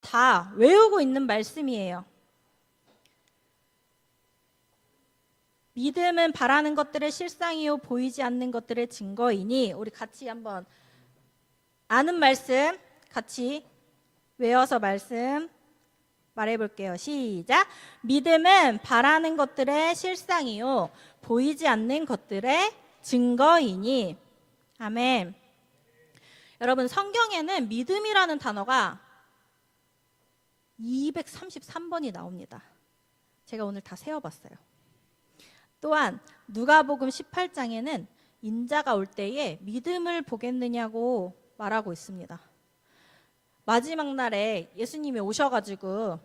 다 외우고 있는 말씀이에요. 믿음은 바라는 것들의 실상이요 보이지 않는 것들의 증거이니, 우리 같이 한번 아는 말씀 같이 외워서 말씀 말해볼게요. 시작. 믿음은 바라는 것들의 실상이요 보이지 않는 것들의 증거이니. 아멘. 여러분, 성경에는 믿음이라는 단어가 233번이 나옵니다. 제가 오늘 다 세어봤어요. 또한 누가복음 18장에는 인자가 올 때에 믿음을 보겠느냐고 말하고 있습니다. 마지막 날에 예수님이 오셔가지고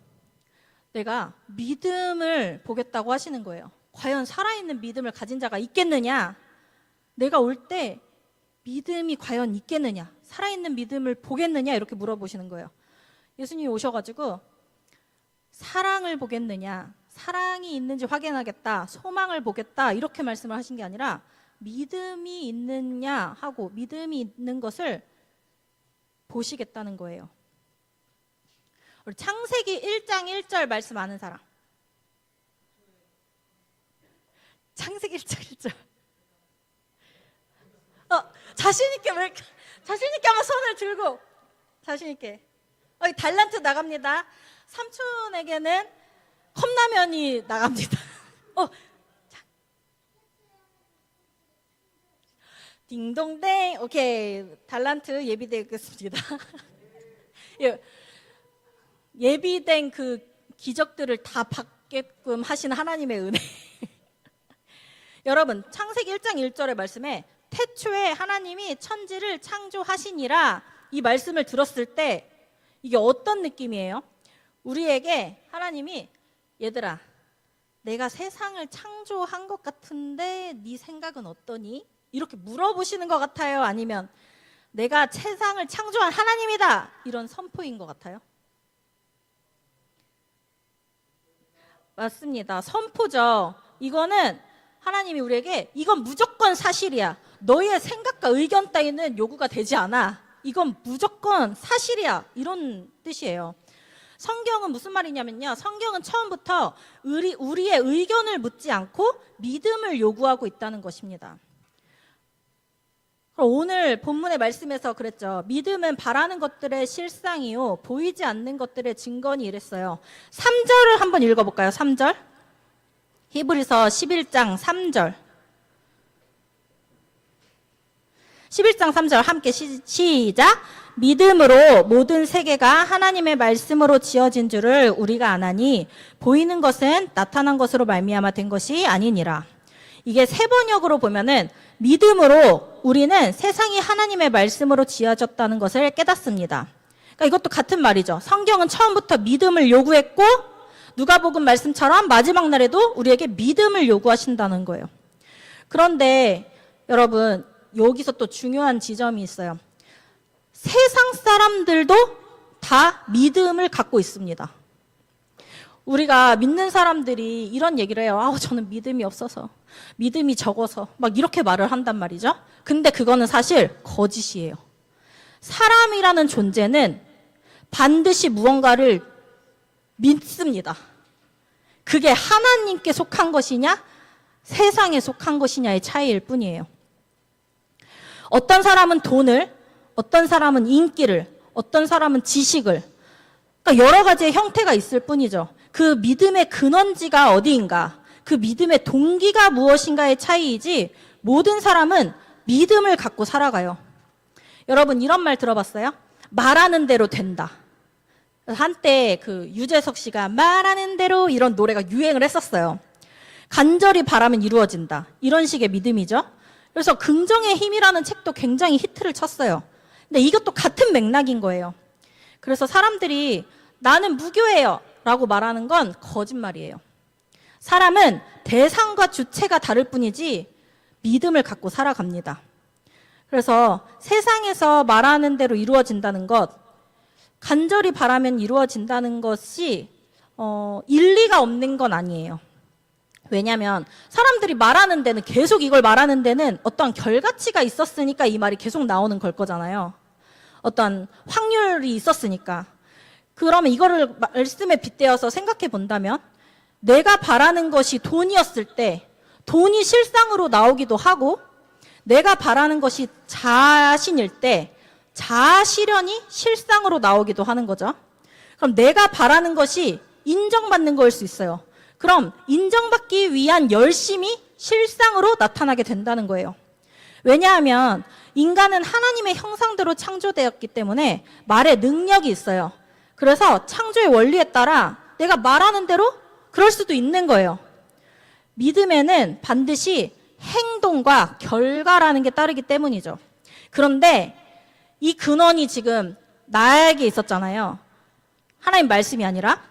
내가 믿음을 보겠다고 하시는 거예요. 과연 살아있는 믿음을 가진 자가 있겠느냐? 내가 올 때 믿음이 과연 있겠느냐? 살아있는 믿음을 보겠느냐? 이렇게 물어보시는 거예요. 예수님이 오셔가지고 사랑을 보겠느냐? 사랑이 있는지 확인하겠다. 소망을 보겠다. 이렇게 말씀을 하신 게 아니라 믿음이 있느냐 하고 믿음이 있는 것을 보시겠다는 거예요. 우리 창세기 1장 1절 말씀 아는 사람? 창세기 1장 1절. 자신있게 한번 손을 들고 자신있게. 달란트 나갑니다. 삼촌에게는 컵라면이 나갑니다. 딩동댕. 오케이, 달란트 예비되겠습니다. 예비된 그 기적들을 다 받게끔 하시는 하나님의 은혜. 여러분, 창세기 1장 1절의 말씀에 태초에 하나님이 천지를 창조하시니라, 이 말씀을 들었을 때 이게 어떤 느낌이에요? 우리에게 하나님이 얘들아, 내가 세상을 창조한 것 같은데 네 생각은 어떠니? 이렇게 물어보시는 것 같아요? 아니면 내가 세상을 창조한 하나님이다, 이런 선포인 것 같아요? 맞습니다. 선포죠. 이거는 하나님이 우리에게 이건 무조건 사실이야. 너의 생각과 의견 따위는 요구가 되지 않아. 이건 무조건 사실이야. 이런 뜻이에요. 성경은 무슨 말이냐면요. 성경은 처음부터 우리의 의견을 묻지 않고 믿음을 요구하고 있다는 것입니다. 오늘 본문의 말씀에서 그랬죠. 믿음은 바라는 것들의 실상이요 보이지 않는 것들의 증거니, 이랬어요. 3절을 한번 읽어볼까요? 3절. 히브리서 11장 3절. 11장 3절 함께 시작. 믿음으로 모든 세계가 하나님의 말씀으로 지어진 줄을 우리가 아나니 보이는 것은 나타난 것으로 말미암아 된 것이 아니니라. 이게 세 번역으로 보면은 믿음으로 우리는 세상이 하나님의 말씀으로 지어졌다는 것을 깨닫습니다. 그러니까 이것도 같은 말이죠. 성경은 처음부터 믿음을 요구했고 누가복음 말씀처럼 마지막 날에도 우리에게 믿음을 요구하신다는 거예요. 그런데 여러분, 여기서 또 중요한 지점이 있어요. 세상 사람들도 다 믿음을 갖고 있습니다. 우리가 믿는 사람들이 이런 얘기를 해요. 저는 믿음이 없어서, 믿음이 적어서, 막 이렇게 말을 한단 말이죠. 근데 그거는 사실 거짓이에요. 사람이라는 존재는 반드시 무언가를 믿습니다. 그게 하나님께 속한 것이냐, 세상에 속한 것이냐의 차이일 뿐이에요. 어떤 사람은 돈을, 어떤 사람은 인기를, 어떤 사람은 지식을, 그러니까 여러 가지의 형태가 있을 뿐이죠. 그 믿음의 근원지가 어디인가, 그 믿음의 동기가 무엇인가의 차이이지 모든 사람은 믿음을 갖고 살아가요. 여러분, 이런 말 들어봤어요? 말하는 대로 된다. 한때 그 유재석 씨가 말하는 대로, 이런 노래가 유행을 했었어요. 간절히 바라면 이루어진다, 이런 식의 믿음이죠. 그래서 긍정의 힘이라는 책도 굉장히 히트를 쳤어요. 근데 이것도 같은 맥락인 거예요. 그래서 사람들이 나는 무교예요 라고 말하는 건 거짓말이에요. 사람은 대상과 주체가 다를 뿐이지 믿음을 갖고 살아갑니다. 그래서 세상에서 말하는 대로 이루어진다는 것, 간절히 바라면 이루어진다는 것이 일리가 없는 건 아니에요. 왜냐하면 사람들이 말하는 데는, 계속 이걸 말하는 데는 어떤 결과치가 있었으니까 이 말이 계속 나오는 걸 거잖아요. 어떤 확률이 있었으니까. 그러면 이거를 말씀에 빗대어서 생각해 본다면 내가 바라는 것이 돈이었을 때 돈이 실상으로 나오기도 하고 내가 바라는 것이 자신일 때 자아실현이 실상으로 나오기도 하는 거죠. 그럼 내가 바라는 것이 인정받는 거일 수 있어요. 그럼 인정받기 위한 열심이 실상으로 나타나게 된다는 거예요. 왜냐하면 인간은 하나님의 형상대로 창조되었기 때문에 말의 능력이 있어요. 그래서 창조의 원리에 따라 내가 말하는 대로 그럴 수도 있는 거예요. 믿음에는 반드시 행동과 결과라는 게 따르기 때문이죠. 그런데 이 근원이 지금 나에게 있었잖아요. 하나님 말씀이 아니라.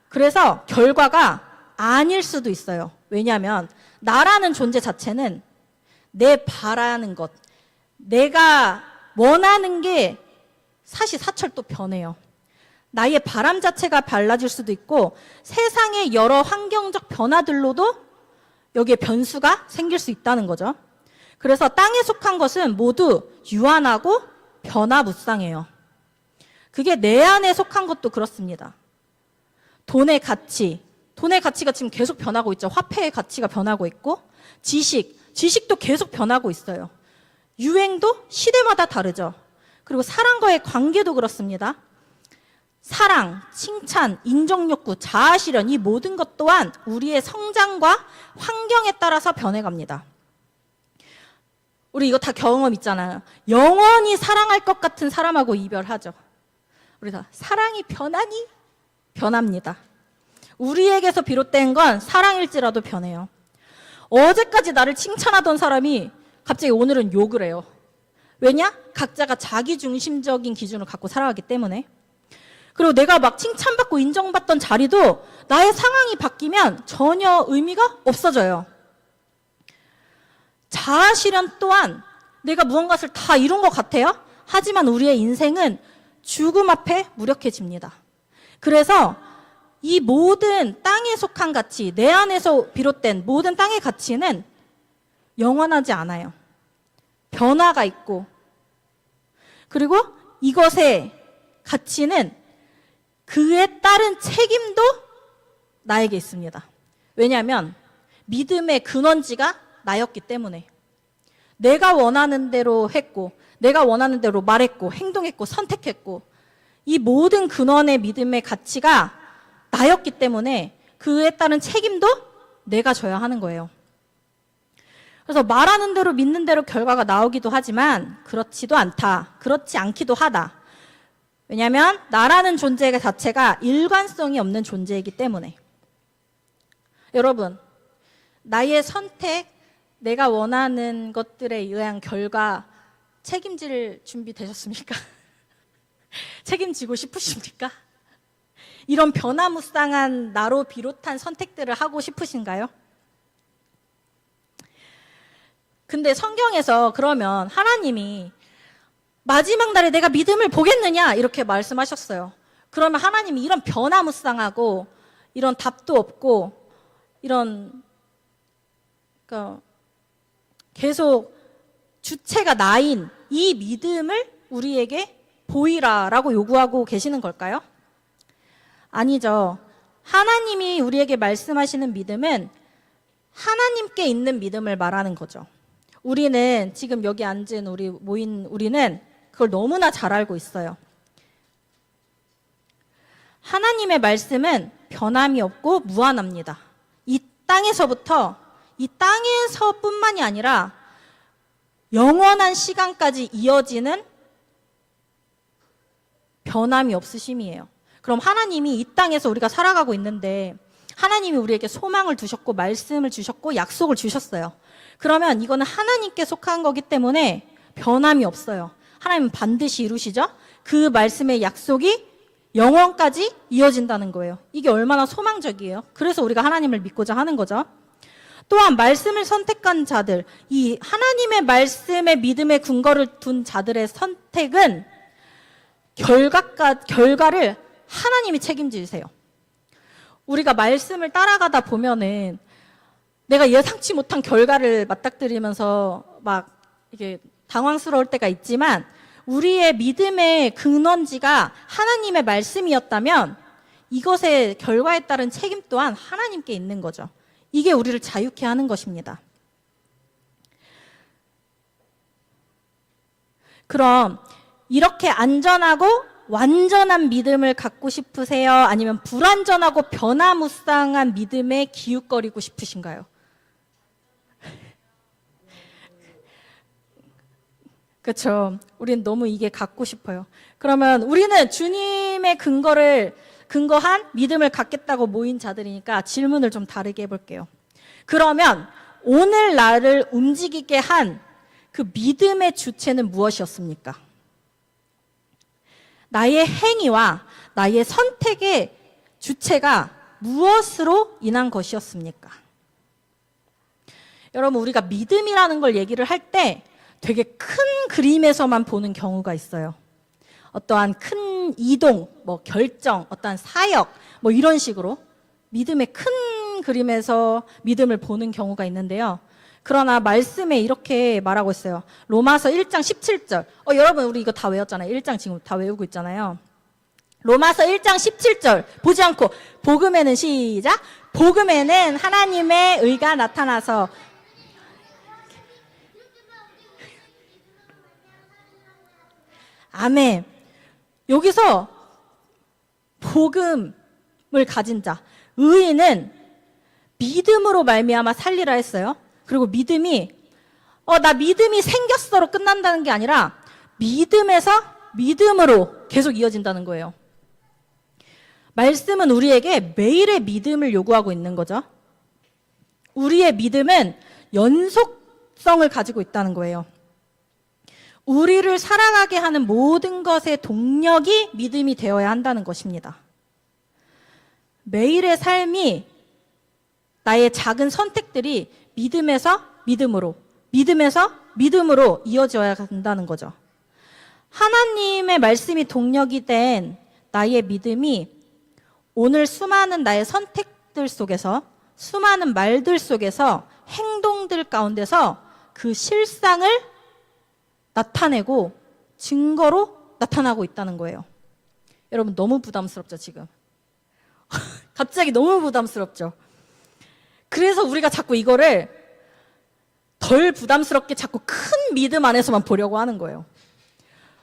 그래서 결과가 아닐 수도 있어요. 왜냐하면 나라는 존재 자체는 내 바라는 것, 내가 원하는 게 사시사철 또 변해요. 나의 바람 자체가 달라질 수도 있고 세상의 여러 환경적 변화들로도 여기에 변수가 생길 수 있다는 거죠. 그래서 땅에 속한 것은 모두 유한하고 변화무쌍해요. 그게 내 안에 속한 것도 그렇습니다. 돈의 가치가 지금 계속 변하고 있죠. 화폐의 가치가 변하고 있고 지식도 계속 변하고 있어요. 유행도 시대마다 다르죠. 그리고 사람과의 관계도 그렇습니다. 사랑, 칭찬, 인정욕구, 자아실현 이 모든 것 또한 우리의 성장과 환경에 따라서 변해갑니다. 우리 이거 다 경험 있잖아요. 영원히 사랑할 것 같은 사람하고 이별하죠. 우리 다 사랑이 변하니? 변합니다. 우리에게서 비롯된 건 사랑일지라도 변해요. 어제까지 나를 칭찬하던 사람이 갑자기 오늘은 욕을 해요. 왜냐? 각자가 자기중심적인 기준을 갖고 살아가기 때문에. 그리고 내가 막 칭찬받고 인정받던 자리도 나의 상황이 바뀌면 전혀 의미가 없어져요. 자아실현 또한 내가 무언가를 다 이룬 것 같아요. 하지만 우리의 인생은 죽음 앞에 무력해집니다. 그래서 이 모든 땅에 속한 가치, 내 안에서 비롯된 모든 땅의 가치는 영원하지 않아요. 변화가 있고, 그리고 이것의 가치는 그에 따른 책임도 나에게 있습니다. 왜냐하면 믿음의 근원지가 나였기 때문에 내가 원하는 대로 했고 내가 원하는 대로 말했고 행동했고 선택했고 이 모든 근원의 믿음의 가치가 나였기 때문에 그에 따른 책임도 내가 져야 하는 거예요. 그래서 말하는 대로 믿는 대로 결과가 나오기도 하지만 그렇지도 않다. 그렇지 않기도 하다. 왜냐하면 나라는 존재 자체가 일관성이 없는 존재이기 때문에. 여러분, 나의 선택, 내가 원하는 것들에 의한 결과 책임질 준비 되셨습니까? 책임지고 싶으십니까? 이런 변화무쌍한 나로 비롯한 선택들을 하고 싶으신가요? 근데 성경에서 그러면 하나님이 마지막 날에 내가 믿음을 보겠느냐 이렇게 말씀하셨어요. 그러면 하나님이 이런 변화무쌍하고 이런 답도 없고 이런 그러니까 계속 주체가 나인 이 믿음을 우리에게 보이라라고 요구하고 계시는 걸까요? 아니죠. 하나님이 우리에게 말씀하시는 믿음은 하나님께 있는 믿음을 말하는 거죠. 우리는 지금 여기 앉은 모인 우리는 그걸 너무나 잘 알고 있어요. 하나님의 말씀은 변함이 없고 무한합니다. 이 땅에서뿐만이 아니라 영원한 시간까지 이어지는 변함이 없으심이에요. 그럼 하나님이 이 땅에서 우리가 살아가고 있는데 하나님이 우리에게 소망을 두셨고 말씀을 주셨고 약속을 주셨어요. 그러면 이거는 하나님께 속한 거기 때문에 변함이 없어요. 하나님은 반드시 이루시죠. 그 말씀의 약속이 영원까지 이어진다는 거예요. 이게 얼마나 소망적이에요. 그래서 우리가 하나님을 믿고자 하는 거죠. 또한 말씀을 선택한 자들, 이 하나님의 말씀에 믿음의 근거를 둔 자들의 선택은 결과를 하나님이 책임지세요. 우리가 말씀을 따라가다 보면은 내가 예상치 못한 결과를 맞닥뜨리면서 막 이게 당황스러울 때가 있지만 우리의 믿음의 근원지가 하나님의 말씀이었다면 이것의 결과에 따른 책임 또한 하나님께 있는 거죠. 이게 우리를 자유케 하는 것입니다. 그럼 이렇게 안전하고 완전한 믿음을 갖고 싶으세요? 아니면 불완전하고 변화무쌍한 믿음에 기웃거리고 싶으신가요? 그렇죠. 우린 너무 이게 갖고 싶어요. 그러면 우리는 주님의 근거한 믿음을 갖겠다고 모인 자들이니까 질문을 좀 다르게 해볼게요. 그러면 오늘 나를 움직이게 한 그 믿음의 주체는 무엇이었습니까? 나의 행위와 나의 선택의 주체가 무엇으로 인한 것이었습니까? 여러분, 우리가 믿음이라는 걸 얘기를 할 때 되게 큰 그림에서만 보는 경우가 있어요. 어떠한 큰 이동, 결정, 어떠한 사역, 이런 식으로 믿음의 큰 그림에서 믿음을 보는 경우가 있는데요. 그러나 말씀에 이렇게 말하고 있어요. 로마서 1장 17절. 여러분, 우리 이거 다 외웠잖아요. 1장 지금 다 외우고 있잖아요. 로마서 1장 17절. 보지 않고 복음에는 시작. 복음에는 하나님의 의가 나타나서 아멘. 여기서 복음을 가진 자, 의인은 믿음으로 말미암아 살리라 했어요. 그리고 믿음이 나 믿음이 생겼어로 끝난다는 게 아니라 믿음에서 믿음으로 계속 이어진다는 거예요. 말씀은 우리에게 매일의 믿음을 요구하고 있는 거죠. 우리의 믿음은 연속성을 가지고 있다는 거예요. 우리를 살아가게 하는 모든 것의 동력이 믿음이 되어야 한다는 것입니다. 매일의 삶이 나의 작은 선택들이 믿음에서 믿음으로, 믿음에서 믿음으로 이어져야 한다는 거죠. 하나님의 말씀이 동력이 된 나의 믿음이 오늘 수많은 나의 선택들 속에서, 수많은 말들 속에서, 행동들 가운데서 그 실상을 나타내고 증거로 나타나고 있다는 거예요. 여러분, 너무 부담스럽죠, 지금? 갑자기 너무 부담스럽죠? 그래서 우리가 자꾸 이거를 덜 부담스럽게 자꾸 큰 믿음 안에서만 보려고 하는 거예요.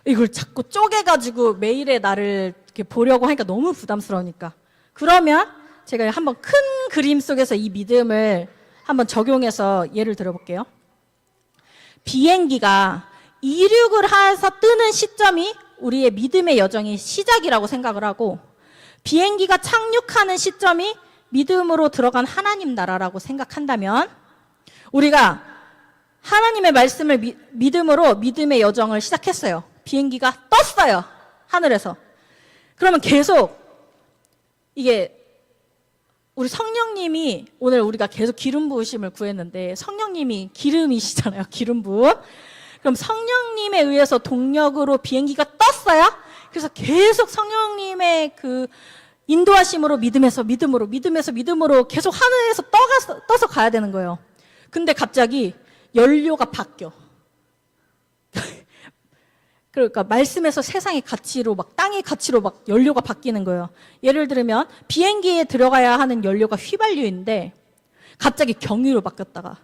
이걸 자꾸 쪼개가지고 매일의 나를 이렇게 보려고 하니까 너무 부담스러우니까. 그러면 제가 한번 큰 그림 속에서 이 믿음을 한번 적용해서 예를 들어볼게요. 비행기가 이륙을 해서 뜨는 시점이 우리의 믿음의 여정의 시작이라고 생각을 하고, 비행기가 착륙하는 시점이 믿음으로 들어간 하나님 나라라고 생각한다면, 우리가 하나님의 말씀을 믿음으로 믿음의 여정을 시작했어요. 비행기가 떴어요, 하늘에서. 그러면 계속 이게 우리 성령님이, 오늘 우리가 계속 기름 부으심을 구했는데 성령님이 기름이시잖아요. 기름 부음. 그럼 성령님에 의해서 동력으로 비행기가 떴어요. 그래서 계속 성령님의 그 인도하심으로 믿음에서 믿음으로, 믿음에서 믿음으로 계속 하늘에서 떠서 가야 되는 거예요. 근데 갑자기 연료가 바뀌어. 그러니까 말씀에서 세상의 가치로 땅의 가치로 연료가 바뀌는 거예요. 예를 들면 비행기에 들어가야 하는 연료가 휘발유인데 갑자기 경유로 바뀌었다가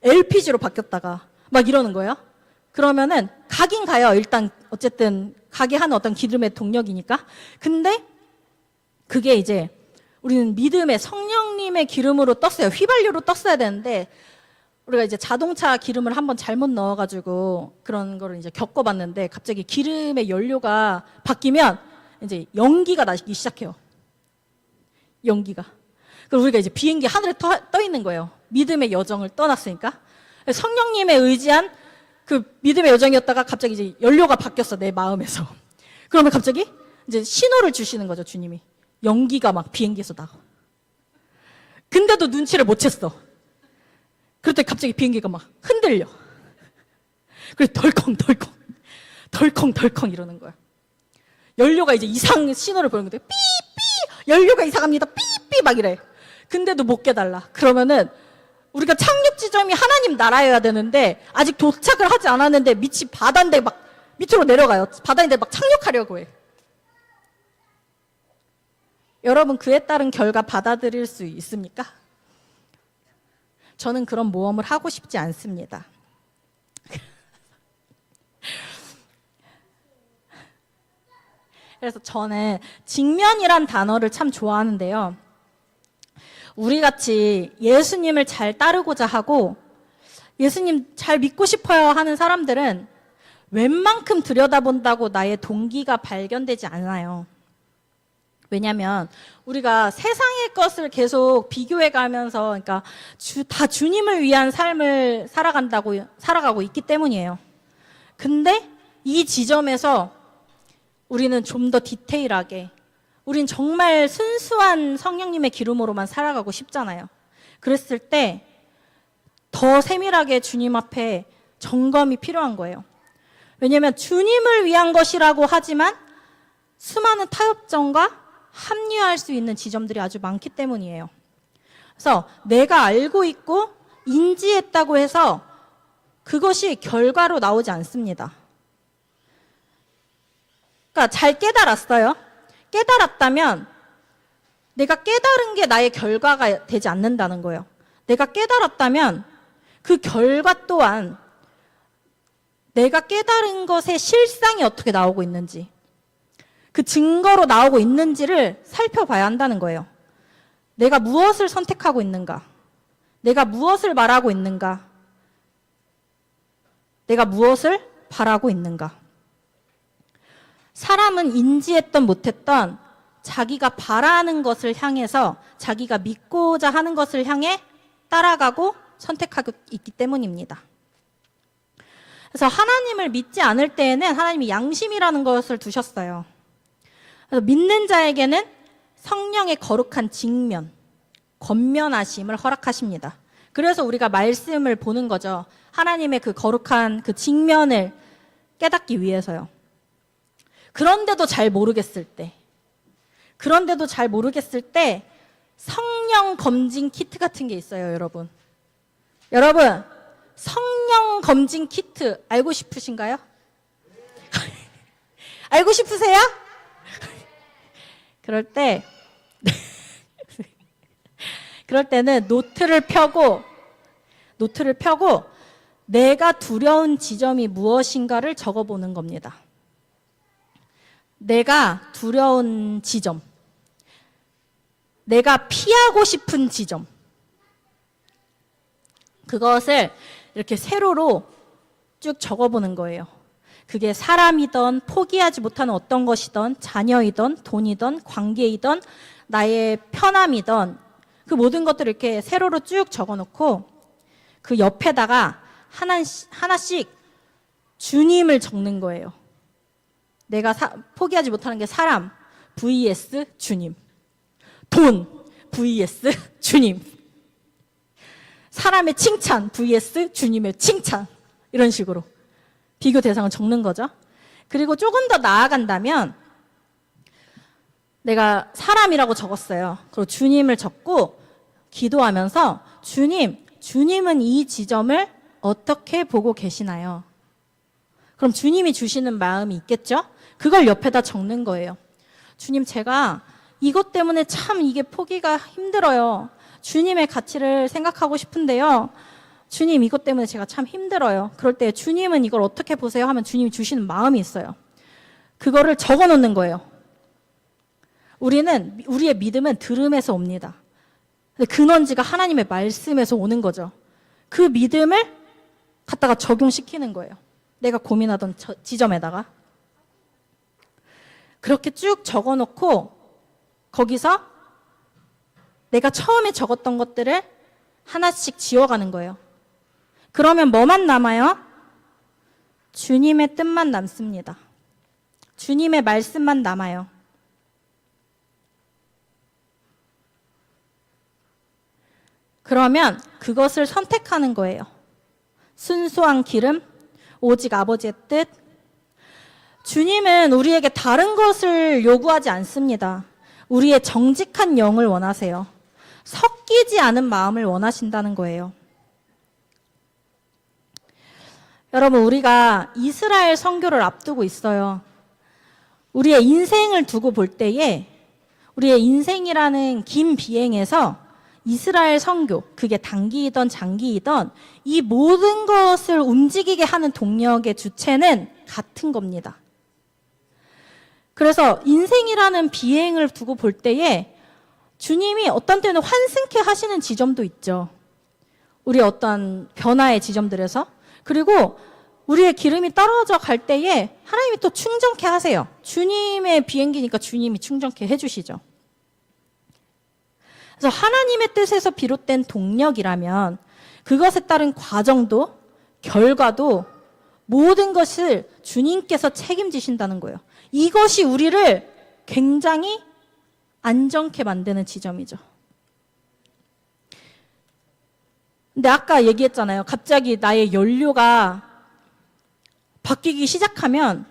LPG로 바뀌었다가 이러는 거예요. 그러면은 가긴 가요. 일단 어쨌든 가게 하는 어떤 기름의 동력이니까. 근데 그게 이제 우리는 믿음의 성령님의 기름으로 떴어요. 휘발유로 떴어야 되는데 우리가 이제 자동차 기름을 한번 잘못 넣어가지고 그런 거를 이제 겪어봤는데 갑자기 기름의 연료가 바뀌면 이제 연기가 나기 시작해요. 연기가. 그리고 우리가 이제 비행기 하늘에 떠 있는 거예요. 믿음의 여정을 떠났으니까. 성령님에 의지한 그 믿음의 여정이었다가 갑자기 이제 연료가 바뀌었어, 내 마음에서. 그러면 갑자기 이제 신호를 주시는 거죠, 주님이. 연기가 비행기에서 나가. 근데도 눈치를 못 챘어. 그럴 때 갑자기 비행기가 흔들려. 그래서 덜컹 이러는 거야. 연료가 이제 이상 신호를 보는 건데, 삐삐! 연료가 이상합니다. 삐삐! 이래. 근데도 못 깨달라. 그러면은 우리가 착륙 지점이 하나님 나라여야 되는데 아직 도착을 하지 않았는데 밑이 바다인데 밑으로 내려가요. 바다인데 막 착륙하려고 해. 여러분, 그에 따른 결과 받아들일 수 있습니까? 저는 그런 모험을 하고 싶지 않습니다. 그래서 저는 직면이란 단어를 참 좋아하는데요. 우리 같이 예수님을 잘 따르고자 하고 예수님 잘 믿고 싶어요 하는 사람들은 웬만큼 들여다본다고 나의 동기가 발견되지 않아요. 왜냐하면 우리가 세상의 것을 계속 비교해 가면서 그러니까 다 주님을 위한 삶을 살아가고 있기 때문이에요. 근데 이 지점에서 우리는 좀 더 디테일하게, 우린 정말 순수한 성령님의 기름으로만 살아가고 싶잖아요. 그랬을 때 더 세밀하게 주님 앞에 점검이 필요한 거예요. 왜냐하면 주님을 위한 것이라고 하지만 수많은 타협점과 합리화할 수 있는 지점들이 아주 많기 때문이에요. 그래서 내가 알고 있고 인지했다고 해서 그것이 결과로 나오지 않습니다. 그러니까 잘 깨달았어요. 깨달았다면 내가 깨달은 게 나의 결과가 되지 않는다는 거예요. 내가 깨달았다면 그 결과 또한 내가 깨달은 것의 실상이 어떻게 나오고 있는지, 그 증거로 나오고 있는지를 살펴봐야 한다는 거예요. 내가 무엇을 선택하고 있는가? 내가 무엇을 말하고 있는가? 내가 무엇을 바라고 있는가? 사람은 인지했던 못했던 자기가 바라는 것을 향해서 자기가 믿고자 하는 것을 향해 따라가고 선택하고 있기 때문입니다. 그래서 하나님을 믿지 않을 때에는 하나님이 양심이라는 것을 두셨어요. 그래서 믿는 자에게는 성령의 거룩한 직면, 권면하심을 허락하십니다. 그래서 우리가 말씀을 보는 거죠. 하나님의 그 거룩한 그 직면을 깨닫기 위해서요. 그런데도 잘 모르겠을 때 성령 검진 키트 같은 게 있어요, 여러분. 여러분, 성령 검진 키트 알고 싶으신가요? 알고 싶으세요? 그럴 때는 노트를 펴고 내가 두려운 지점이 무엇인가를 적어보는 겁니다. 내가 두려운 지점, 내가 피하고 싶은 지점, 그것을 이렇게 세로로 쭉 적어보는 거예요. 그게 사람이든 포기하지 못하는 어떤 것이든 자녀이든 돈이든 관계이든 나의 편함이든 그 모든 것들을 이렇게 세로로 쭉 적어놓고 그 옆에다가 하나씩 주님을 적는 거예요. 내가 포기하지 못하는 게 사람 vs 주님, 돈 vs 주님, 사람의 칭찬 vs 주님의 칭찬, 이런 식으로 비교 대상을 적는 거죠. 그리고 조금 더 나아간다면 내가 사람이라고 적었어요. 그리고 주님을 적고 기도하면서 주님은 이 지점을 어떻게 보고 계시나요? 그럼 주님이 주시는 마음이 있겠죠? 그걸 옆에다 적는 거예요. 주님, 제가 이것 때문에 참 이게 포기가 힘들어요. 주님의 가치를 생각하고 싶은데요. 주님, 이것 때문에 제가 참 힘들어요. 그럴 때 주님은 이걸 어떻게 보세요? 하면 주님이 주시는 마음이 있어요. 그거를 적어 놓는 거예요. 우리의 믿음은 들음에서 옵니다. 근원지가 하나님의 말씀에서 오는 거죠. 그 믿음을 갖다가 적용시키는 거예요. 내가 고민하던 지점에다가. 그렇게 쭉 적어 놓고 거기서 내가 처음에 적었던 것들을 하나씩 지워가는 거예요. 그러면 뭐만 남아요? 주님의 뜻만 남습니다. 주님의 말씀만 남아요. 그러면 그것을 선택하는 거예요. 순수한 기름, 오직 아버지의 뜻. 주님은 우리에게 다른 것을 요구하지 않습니다. 우리의 정직한 영을 원하세요. 섞이지 않은 마음을 원하신다는 거예요. 여러분, 우리가 이스라엘 선교를 앞두고 있어요. 우리의 인생을 두고 볼 때에 우리의 인생이라는 긴 비행에서 이스라엘 선교, 그게 단기이던 장기이던 이 모든 것을 움직이게 하는 동력의 주체는 같은 겁니다. 그래서 인생이라는 비행을 두고 볼 때에 주님이 어떤 때는 환승케 하시는 지점도 있죠. 우리의 어떤 변화의 지점들에서. 그리고 우리의 기름이 떨어져 갈 때에 하나님이 또 충전케 하세요. 주님의 비행기니까 주님이 충전케 해주시죠. 그래서 하나님의 뜻에서 비롯된 동력이라면 그것에 따른 과정도 결과도 모든 것을 주님께서 책임지신다는 거예요. 이것이 우리를 굉장히 안정케 만드는 지점이죠. 근데 아까 얘기했잖아요. 갑자기 나의 연료가 바뀌기 시작하면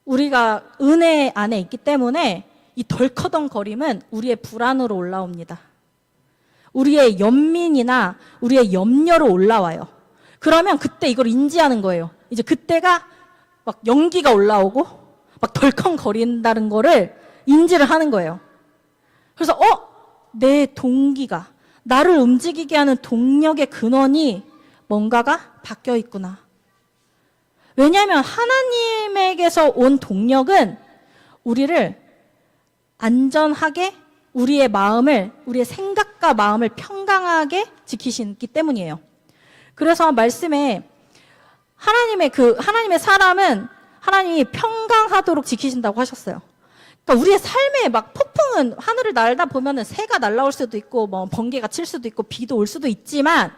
우리가 은혜 안에 있기 때문에 이 덜커덩거림은 우리의 불안으로 올라옵니다. 우리의 연민이나 우리의 염려로 올라와요. 그러면 그때 이걸 인지하는 거예요. 이제 그때가 막 연기가 올라오고 막 덜컹거린다는 거를 인지를 하는 거예요. 그래서 내 동기가 나를 움직이게 하는 동력의 근원이 뭔가가 바뀌어 있구나. 왜냐하면 하나님에게서 온 동력은 우리를 안전하게 우리의 마음을, 우리의 생각과 마음을 평강하게 지키시기 때문이에요. 그래서 말씀에 하나님의 사람은 하나님이 평강하도록 지키신다고 하셨어요. 그러니까 우리의 삶에 막 폭풍은 하늘을 날다 보면은 새가 날아올 수도 있고 뭐 번개가 칠 수도 있고 비도 올 수도 있지만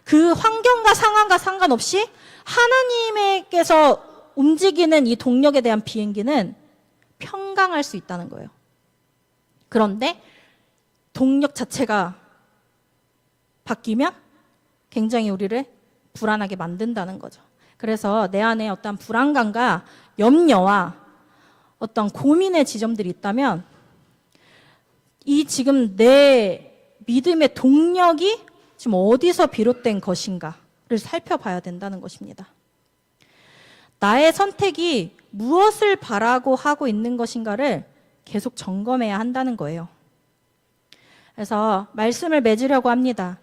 그 환경과 상황과 상관없이 하나님께서 움직이는 이 동력에 대한 비행기는 평강할 수 있다는 거예요. 그런데 동력 자체가 바뀌면 굉장히 우리를 불안하게 만든다는 거죠. 그래서 내 안에 어떤 불안감과 염려와 어떤 고민의 지점들이 있다면 이 지금 내 믿음의 동력이 지금 어디서 비롯된 것인가를 살펴봐야 된다는 것입니다. 나의 선택이 무엇을 바라고 하고 있는 것인가를 계속 점검해야 한다는 거예요. 그래서 말씀을 맺으려고 합니다.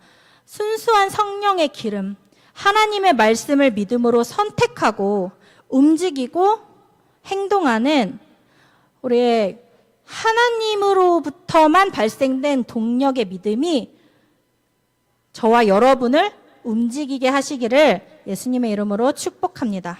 순수한 성령의 기름, 하나님의 말씀을 믿음으로 선택하고 움직이고 행동하는 우리의 하나님으로부터만 발생된 동력의 믿음이 저와 여러분을 움직이게 하시기를 예수님의 이름으로 축복합니다.